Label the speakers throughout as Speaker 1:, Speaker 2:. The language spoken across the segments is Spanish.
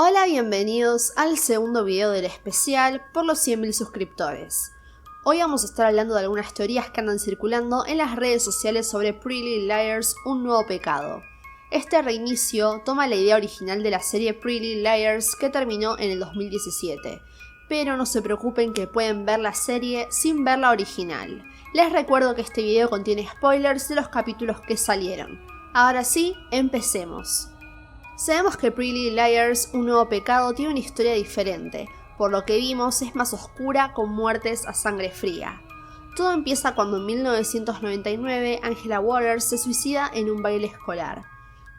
Speaker 1: Hola, bienvenidos al segundo video del especial por los 100.000 suscriptores. Hoy vamos a estar hablando de algunas teorías que andan circulando en las redes sociales sobre Pretty Little Liars, un nuevo pecado. Este reinicio toma la idea original de la serie Pretty Little Liars que terminó en el 2017, pero no se preocupen que pueden ver la serie sin ver la original. Les recuerdo que este video contiene spoilers de los capítulos que salieron. Ahora sí, empecemos. Sabemos que Pretty Little Liars, un nuevo pecado, tiene una historia diferente. Por lo que vimos, es más oscura, con muertes a sangre fría. Todo empieza cuando en 1999 Angela Waters se suicida en un baile escolar.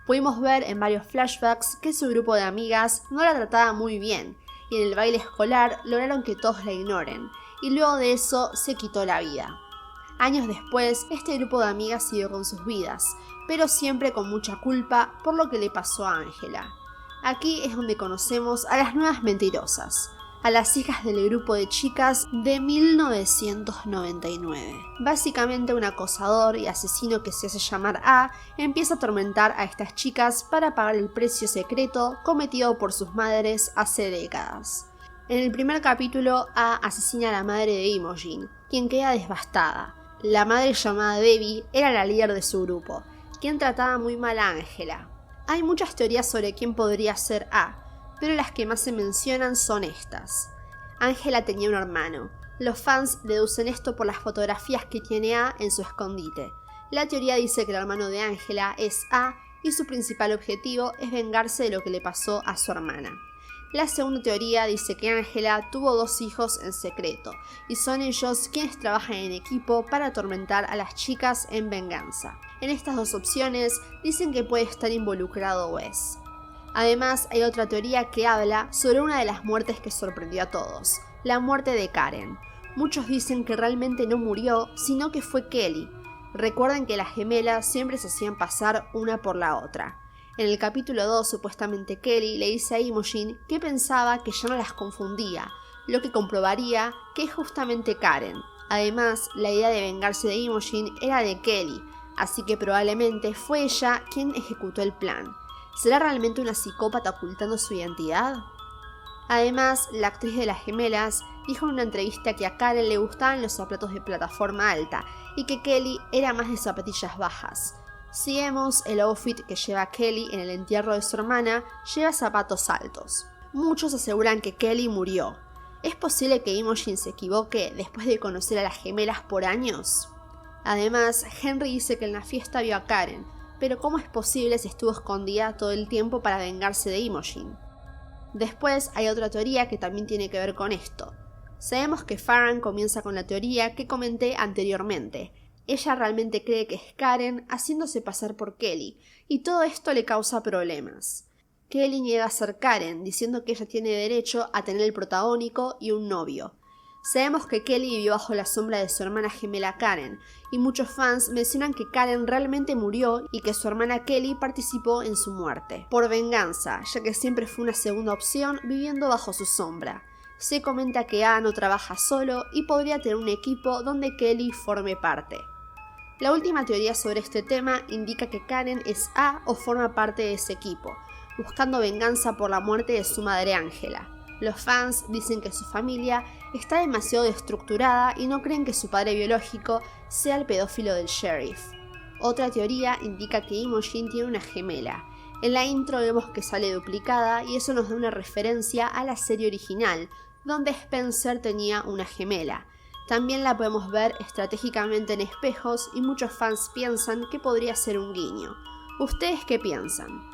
Speaker 1: Pudimos ver en varios flashbacks que su grupo de amigas no la trataba muy bien, y en el baile escolar lograron que todos la ignoren, y luego de eso se quitó la vida. Años después, este grupo de amigas siguió con sus vidas, pero siempre con mucha culpa por lo que le pasó a Angela. Aquí es donde conocemos a las nuevas mentirosas, a las hijas del grupo de chicas de 1999. Básicamente un acosador y asesino que se hace llamar A empieza a atormentar a estas chicas para pagar el precio secreto cometido por sus madres hace décadas. En el primer capítulo, A asesina a la madre de Imogen, quien queda devastada. La madre llamada Debbie era la líder de su grupo, quien trataba muy mal a Angela. Hay muchas teorías sobre quién podría ser A, pero las que más se mencionan son estas. Angela tenía un hermano. Los fans deducen esto por las fotografías que tiene A en su escondite. La teoría dice que el hermano de Angela es A y su principal objetivo es vengarse de lo que le pasó a su hermana. La segunda teoría dice que Angela tuvo 2 hijos en secreto, y son ellos quienes trabajan en equipo para atormentar a las chicas en venganza. En estas 2 opciones dicen que puede estar involucrado Wes. Además, hay otra teoría que habla sobre una de las muertes que sorprendió a todos, la muerte de Karen. Muchos dicen que realmente no murió, sino que fue Kelly. Recuerden que las gemelas siempre se hacían pasar una por la otra. En el capítulo 2, supuestamente Kelly le dice a Imogen que pensaba que ya no las confundía, lo que comprobaría que es justamente Karen. Además, la idea de vengarse de Imogen era de Kelly, así que probablemente fue ella quien ejecutó el plan. ¿Será realmente una psicópata ocultando su identidad? Además, la actriz de las gemelas dijo en una entrevista que a Karen le gustaban los zapatos de plataforma alta y que Kelly era más de zapatillas bajas. Si vemos el outfit que lleva Kelly en el entierro de su hermana, lleva zapatos altos. Muchos aseguran que Kelly murió. ¿Es posible que Imogen se equivoque después de conocer a las gemelas por años? Además, Henry dice que en la fiesta vio a Karen, pero ¿cómo es posible si estuvo escondida todo el tiempo para vengarse de Imogen? Después hay otra teoría que también tiene que ver con esto. Sabemos que Farran comienza con la teoría que comenté anteriormente. Ella realmente cree que es Karen haciéndose pasar por Kelly, y todo esto le causa problemas. Kelly niega a ser Karen, diciendo que ella tiene derecho a tener el protagónico y un novio. Sabemos que Kelly vivió bajo la sombra de su hermana gemela Karen, y muchos fans mencionan que Karen realmente murió y que su hermana Kelly participó en su muerte, por venganza, ya que siempre fue una segunda opción viviendo bajo su sombra. Se comenta que A no trabaja solo y podría tener un equipo donde Kelly forme parte. La última teoría sobre este tema indica que Karen es A o forma parte de ese equipo, buscando venganza por la muerte de su madre Angela. Los fans dicen que su familia está demasiado destructurada y no creen que su padre biológico sea el pedófilo del sheriff. Otra teoría indica que Imogen tiene una gemela. En la intro vemos que sale duplicada y eso nos da una referencia a la serie original, donde Spencer tenía una gemela. También la podemos ver estratégicamente en espejos y muchos fans piensan que podría ser un guiño. ¿Ustedes qué piensan?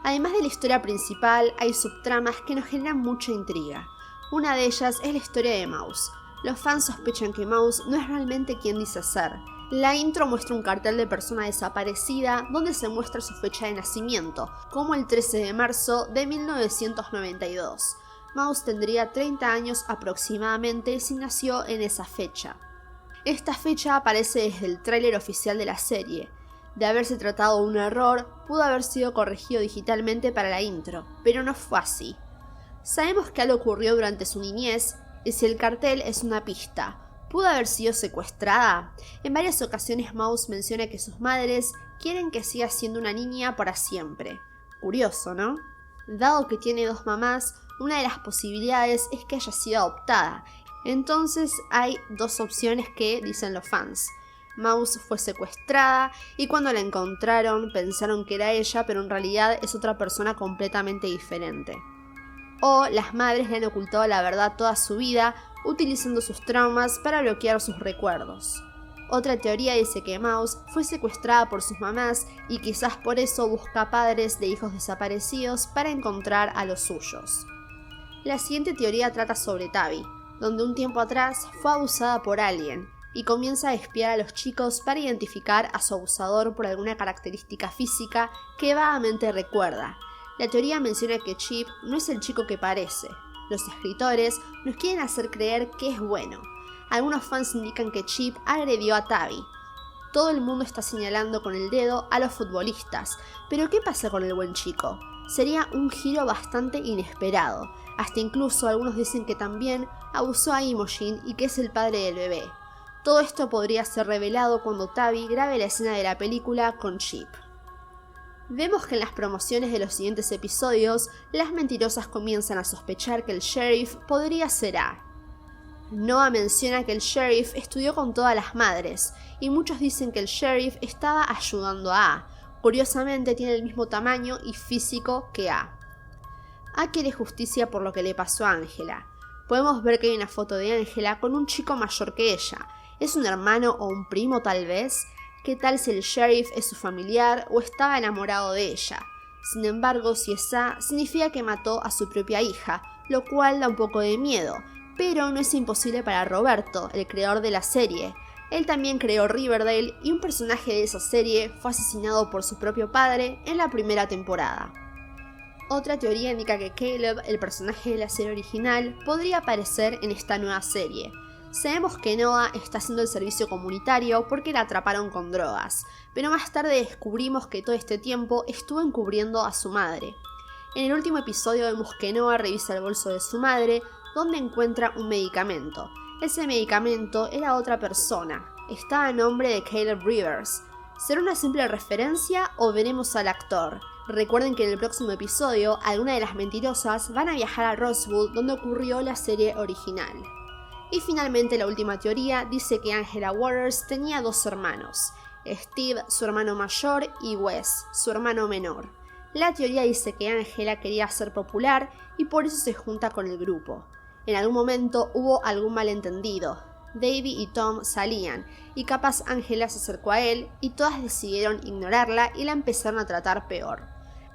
Speaker 1: Además de la historia principal, hay subtramas que nos generan mucha intriga. Una de ellas es la historia de Mouse. Los fans sospechan que Mouse no es realmente quien dice ser. La intro muestra un cartel de persona desaparecida donde se muestra su fecha de nacimiento, como el 13 de marzo de 1992. Mouse tendría 30 años aproximadamente si nació en esa fecha. Esta fecha aparece desde el tráiler oficial de la serie. De haberse tratado de un error, pudo haber sido corregido digitalmente para la intro, pero no fue así. Sabemos que algo ocurrió durante su niñez, y si el cartel es una pista, ¿pudo haber sido secuestrada? En varias ocasiones Mouse menciona que sus madres quieren que siga siendo una niña para siempre. Curioso, ¿no? Dado que tiene 2 mamás, una de las posibilidades es que haya sido adoptada. Entonces hay 2 opciones que dicen los fans. Mouse fue secuestrada y cuando la encontraron pensaron que era ella, pero en realidad es otra persona completamente diferente. O las madres le han ocultado la verdad toda su vida, utilizando sus traumas para bloquear sus recuerdos. Otra teoría dice que Mouse fue secuestrada por sus mamás y quizás por eso busca padres de hijos desaparecidos para encontrar a los suyos. La siguiente teoría trata sobre Tabby, donde un tiempo atrás fue abusada por alguien y comienza a espiar a los chicos para identificar a su abusador por alguna característica física que vagamente recuerda. La teoría menciona que Chip no es el chico que parece. Los escritores nos quieren hacer creer que es bueno. Algunos fans indican que Chip agredió a Tabby. Todo el mundo está señalando con el dedo a los futbolistas, pero ¿qué pasa con el buen chico? Sería un giro bastante inesperado. Hasta incluso algunos dicen que también abusó a Imogen y que es el padre del bebé. Todo esto podría ser revelado cuando Tabby grabe la escena de la película con Chip. Vemos que en las promociones de los siguientes episodios, las mentirosas comienzan a sospechar que el sheriff podría ser A. Noah menciona que el sheriff estudió con todas las madres, y muchos dicen que el sheriff estaba ayudando a A. Curiosamente tiene el mismo tamaño y físico que A. A quiere justicia por lo que le pasó a Angela. Podemos ver que hay una foto de Angela con un chico mayor que ella. ¿Es un hermano o un primo tal vez? ¿Qué tal si el sheriff es su familiar o estaba enamorado de ella? Sin embargo, si es A, significa que mató a su propia hija, lo cual da un poco de miedo, pero no es imposible para Roberto, el creador de la serie. Él también creó Riverdale y un personaje de esa serie fue asesinado por su propio padre en la primera temporada. Otra teoría indica que Caleb, el personaje de la serie original, podría aparecer en esta nueva serie. Sabemos que Noah está haciendo el servicio comunitario porque la atraparon con drogas, pero más tarde descubrimos que todo este tiempo estuvo encubriendo a su madre. En el último episodio vemos que Noah revisa el bolso de su madre, donde encuentra un medicamento. Ese medicamento era otra persona, estaba a nombre de Caleb Rivers. ¿Será una simple referencia o veremos al actor? Recuerden que en el próximo episodio, algunas de las mentirosas van a viajar a Rosewood, donde ocurrió la serie original. Y finalmente la última teoría dice que Angela Waters tenía 2 hermanos, Steve, su hermano mayor, y Wes, su hermano menor. La teoría dice que Angela quería ser popular y por eso se junta con el grupo. En algún momento hubo algún malentendido. Davey y Tom salían y capaz Angela se acercó a él y todas decidieron ignorarla y la empezaron a tratar peor.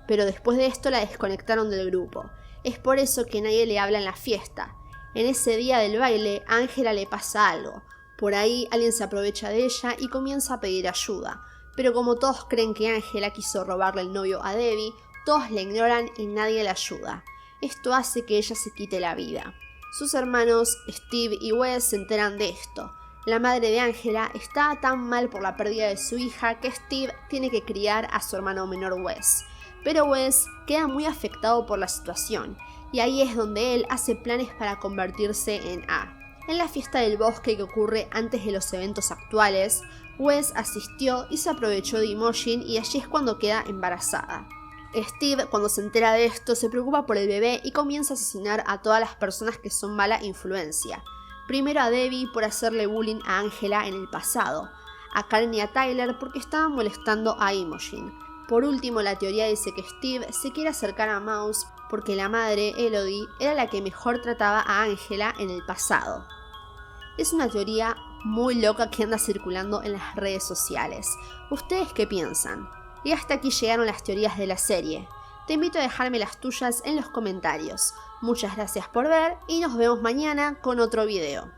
Speaker 1: Pero después de esto la desconectaron del grupo. Es por eso que nadie le habla en la fiesta. En ese día del baile, a Angela le pasa algo. Por ahí alguien se aprovecha de ella y comienza a pedir ayuda. Pero como todos creen que Angela quiso robarle el novio a Debbie, todos la ignoran y nadie la ayuda. Esto hace que ella se quite la vida. Sus hermanos, Steve y Wes, se enteran de esto. La madre de Angela está tan mal por la pérdida de su hija que Steve tiene que criar a su hermano menor Wes. Pero Wes queda muy afectado por la situación, y ahí es donde él hace planes para convertirse en A. En la fiesta del bosque que ocurre antes de los eventos actuales, Wes asistió y se aprovechó de Imogen y allí es cuando queda embarazada. Steve, cuando se entera de esto, se preocupa por el bebé y comienza a asesinar a todas las personas que son mala influencia. Primero a Debbie por hacerle bullying a Angela en el pasado, a Karen y a Tyler porque estaban molestando a Imogen. Por último, la teoría dice que Steve se quiere acercar a Mouse porque la madre, Elodie, era la que mejor trataba a Angela en el pasado. Es una teoría muy loca que anda circulando en las redes sociales. ¿Ustedes qué piensan? Y hasta aquí llegaron las teorías de la serie. Te invito a dejarme las tuyas en los comentarios. Muchas gracias por ver y nos vemos mañana con otro video.